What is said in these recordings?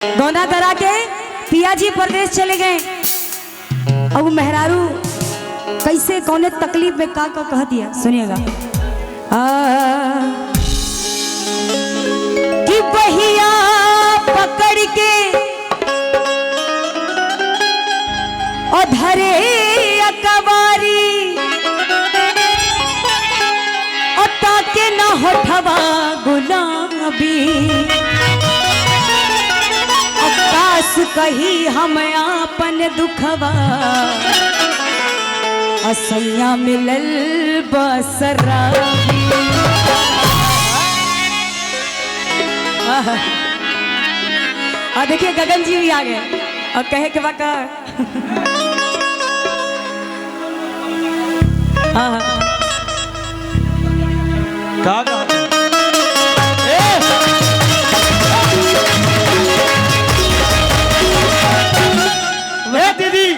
दोना दरा के पिया जी परदेश चले गए। अब मेहरारू कैसे कौने तकलीफ में का कह दिया सुनिएगा। कि बहिया पकड़ के और धरे अकबारी और ताके न होठवा गुलाबी आकाश कही हम आपन दुखवा असैया मिलल बसराबी। और देखिए गगन जी भी आ गए और कहे के बाका दीदी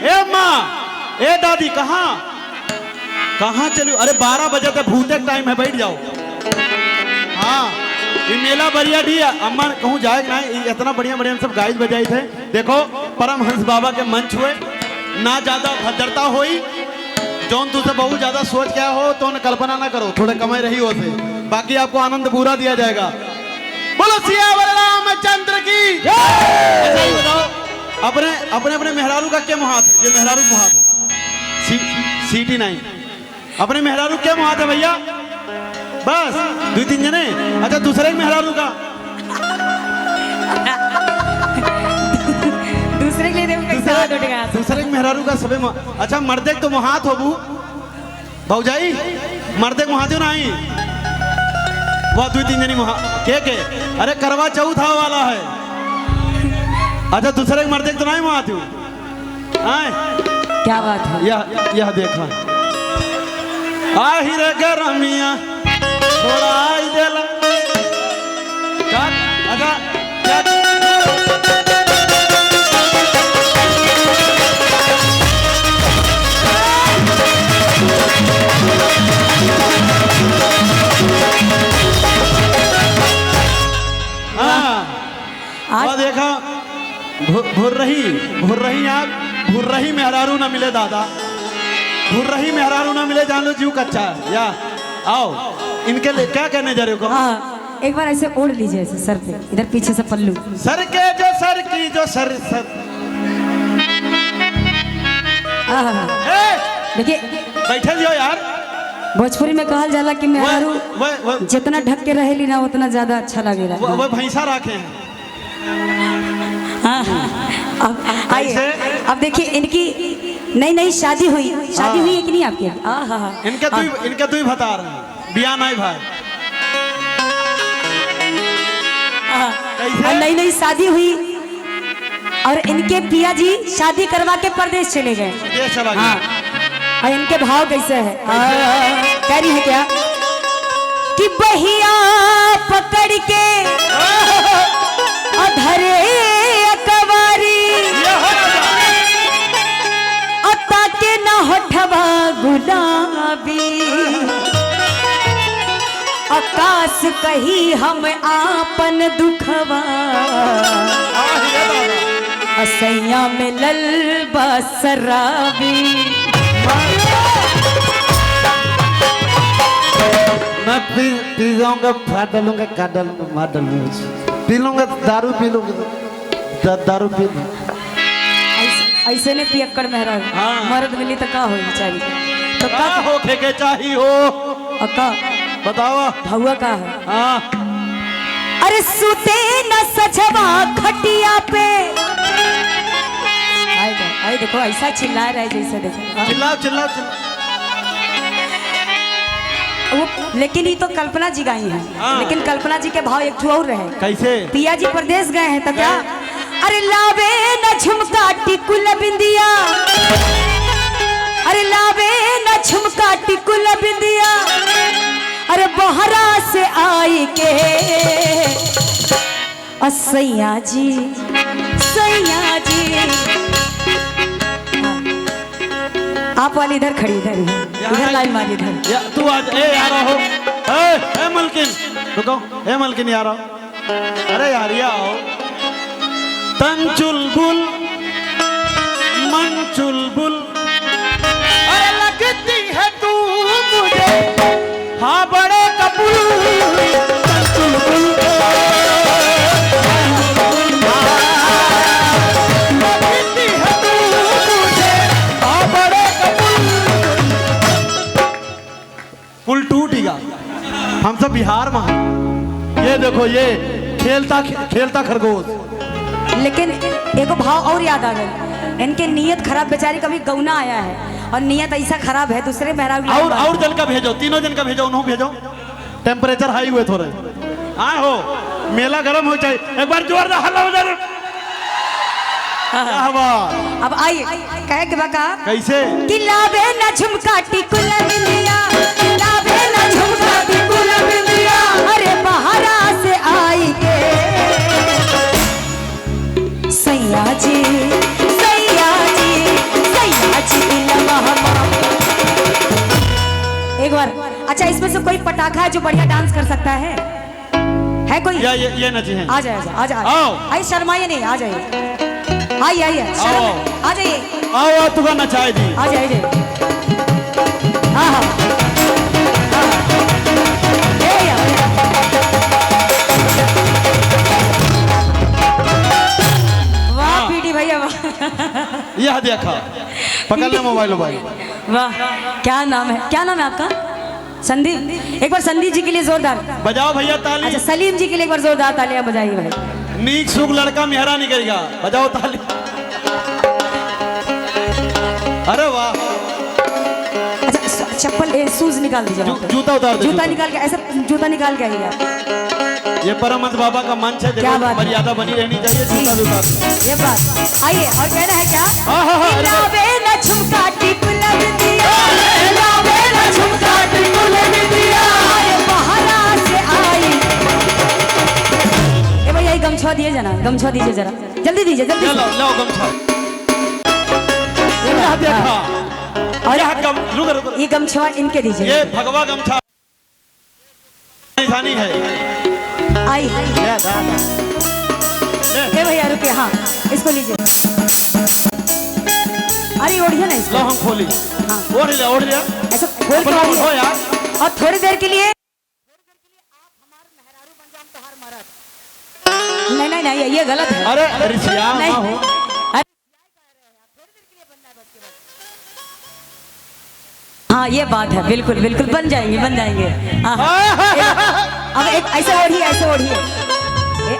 ए माँ ए दादी कहाँ कहाँ चलो? अरे 12 बजे तक भूते टाइम है, बैठ जाओ। हाँ ये मेला बढ़िया डी अम्मा कहूँ जाए नहीं, इतना बढ़िया बढ़िया सब गाइज बजाई थे। देखो परमहंस बाबा के मंच हुए ना, ज्यादा भद्रता हुई जौन तुझसे बहुत ज्यादा सोच क्या हो तो कल्पना ना करो, थोड़े कमाई रही हो से, बाकी आपको आनंद पूरा दिया जाएगा। बोलो सियावर रामचंद्र की जय। बताओ अपने अपने अपने मेहरारू का क्या मुहात है? ये मेहरारू मुहात सीटी नहीं, अपने मेहरारू क्या मुहात है भैया? बस 2-3 जने। अच्छा दूसरे मेहरारू का दूसरे मेहरारू का सबे अच्छा मर्दे तो मुहात हो बू भौजाई, मर्दे मुहाते नहीं वह 2-3 जनी मुहा के अरे करवा चौथ वाला है। अच्छा दूसरे मर्दे तो नहीं मुहाते हूँ। क्या बात है? यह देखा आही रे गरमिया थोड़ा आई देला अच्छा हाँ देखा भुर रही आप भुर रही मेहरारू ना मिले दादा, भुर रही मेहरारू ना मिले, जान लो जीव कच्चा है। या आओ इनके लिए क्या कहने जा रहे हो? हाँ एक बार ऐसे ओढ़ लीजिए ऐसे सर पे, इधर पीछे से पल्लू सर के जो सर की जो सर देखिए बैठे जियो यार। भोजपुरी में कहल जाला कि मेहरारू जितना ढक के रहेली ना उतना ज्यादा अच्छा लगेगा। वो भैंसा रखे हैं। अब आइए, अब देखिए इनकी नई शादी हुई है कि नहीं आपके? इनके तू ही बता रहे हैं बिया नहीं भाई। नई शादी हुई और इनके पिया जी शादी करवा के परदेश चले गए। हाँ और इनके भाव कैसे है? कह रही है क्या कि बहिया पकड़ के अधरे अकबारी अता के न होठवा गुलाबी आकाश कही हम आपन दुखवा असैया मिलल बसराबी। मैं पी जाऊंगा, फाट डालूंगा, काट डालूंगा, मार डालूंगा, पी लूंगा, दारू पी लूंगा, दारू पी लूंगा। ऐसे ने पियक्कड़ मेहरारू मर्द मिली तो का हो बेचारी? तो का हो के चाहिए हो अक्का बताओ भौआ का है? हाँ अरे सुते न सजवा खटिया पे। आई देखो ऐसा चिल्ला रहा है जैसे देखो चिल्लाओ वो, लेकिन ये तो कल्पना जी गाई है। लेकिन कल्पना जी के भाव एक और रहे। कैसे? पिया जी परदेश गए हैं तो क्या? अरे लावे न झुमका टिकुल बिंदिया, अरे लावे न झुमका टिकुल बिंदिया, अरे बहरा से आई के सैया जी आप वाली इधर खड़ी, इधर लाइन मारी इधर। तू आज यार हो ए मलकिन रुको, ए मलकिन यार आओ। अरे यार ये आओ तन चुलबुल मन चुलबुल, अरे लगती है तू मुझे हाँ बड़े कबूल, तन चुलबुल लगती है तू मुझे हाँ बड़े कबूल। पुल टूट गया, हम सब बिहार में हैं। ये देखो ये खेलता खरगोश। लेकिन एगो भाव और याद आ गई, इनके नियत खराब, बेचारी कभी गौना आया है और नियत ऐसा खराब है दूसरे मेहरारू। और जन का भेजो, तीनों जन का भेजो, उन्होंने भेजो। टेम्परेचर हाई हुए थोड़े, आए हो मेला गर्म हो जाए, एक बार जोरदार हल्ला हो जाए। अब आइए कहे के बका कैसे कि लावे ना झुमका टिकुला बिंदिया, लावे ना झुमका टिकुला बिंदिया, अरे बहारा से आई के सैया जी सैया जी सैया जी दिलवा हमारा। एक बार अच्छा, इसमें से कोई पटाखा है जो बढ़िया डांस कर सकता है कोई? ये नची है। आ जाए आ जाए, आइए शर्माइए नहीं, आ जाइए आइए आइए आ जाइए, आओ तुका नचाए दी, आ जाइए। हाँ हाँ वाह पीटी भैया वाह, यह देखा पकड़ ले मोबाइल। वाह क्या नाम है, क्या नाम है आपका? संदीप। एक बार संदीप जी के लिए जोरदार बजाओ भैया ताली। अच्छा सलीम जी के लिए एक बार जोरदार तालियां बजाइए भाई। नीक सुख लड़का मेहरा निकलेगा, बजाओ ताली। अरे वाह। अच्छा चप्पल शूज निकाल दीजिए, जूता उतार दो, जूता निकाल के, ऐसा जूता निकाल के आइए। ये परमहंस बाबा का मंच है, क्या बात, मर्यादा बनी रहनी चाहिए। जूता उतार ये बात। आइए और कहना है क्या, लावे ना झुमका टिकुला बिंदिया, लावे ना झुमका टिकुला बिंदिया, अरे बहारा से आई। ए भैया गमछा दिए जना, गमछा दीजिए जरा, जल्दी दीजिए जल्दी। लो गमछा। देखा और रुको ये गमछा इनके दीजिए। ये भगवा गमछा है। आई ये भैया रुकिए, हाँ इसको लीजिए। अरे ओढ़िए ना इसको। लो हम खोली। हाँ ओढ़ लिया ऐसा खोल के हो यार। और थोड़ी देर के लिए आप हमारे मेहरारू बन जाओ, तोहार मरद। नहीं नहीं नहीं ये गलत है। अरे रिसिया नहीं हो। हाँ ये बात है, बिल्कुल बिल्कुल बन जाएंगे बन जाएंगे। हाँ अब एक ऐसे ओढ़िए, ऐसे ओढ़िए,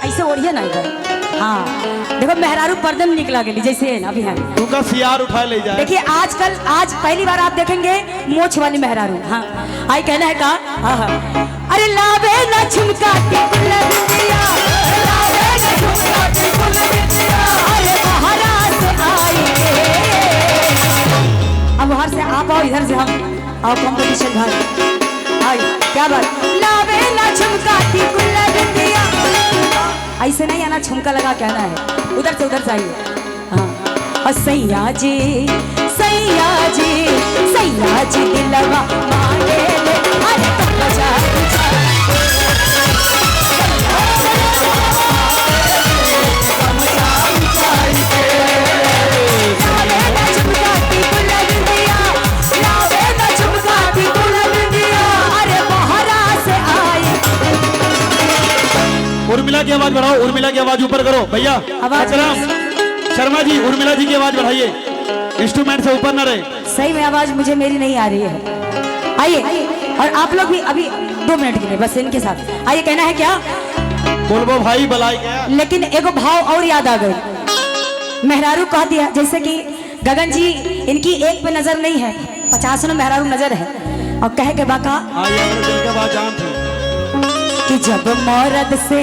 ऐसे ओढ़िए ना इधर। हाँ देखो मेहरारू पर्दन निकला गई जैसे अभी है, तू का सियार उठा ले जाए। देखिए आजकल आज पहली बार आप देखेंगे मोछ वाली मेहरारू। हाँ आई कहना है का, अरे लावे ना झुमका टिकुला बिंदिया, लावे ना झुमका टिकुला बिंदिया, अरे बहारा से आई। अब बाहर से आप आओ, इधर से हम आओ, कंपटीशन भाई आई। क्या बात, लावे ना झुमका टिकुला बिंदिया, ऐसे नहीं आना, झुमका लगा कहना है, उधर से आइए। हाँ और सैया जी सैया जी सैया जी दिलवा मांगे ले, अरे बजा उर्मिला की आवाज बढ़ाओ, उर्मिला की आवाज ऊपर करो भैया। शर्मा जी उर्मिला जी की आवाज बढ़ाइए, इंस्ट्रूमेंट से ऊपर न रहे। सही में आवाज मुझे मेरी नहीं आ रही है। आइए और आप लोग भी अभी 2 मिनट के लिए बस इनके साथ आइए। कहना है क्या, बोलबो भाई बलाई गया। लेकिन एगो भाव और याद आ गई, मेहरारू कह दिया जैसे कि गगन जी इनकी एक पे नजर नहीं है, 50 मेहरारू नजर है। और कहे के बाका दिल के बाद जान थे कि जब मौरद से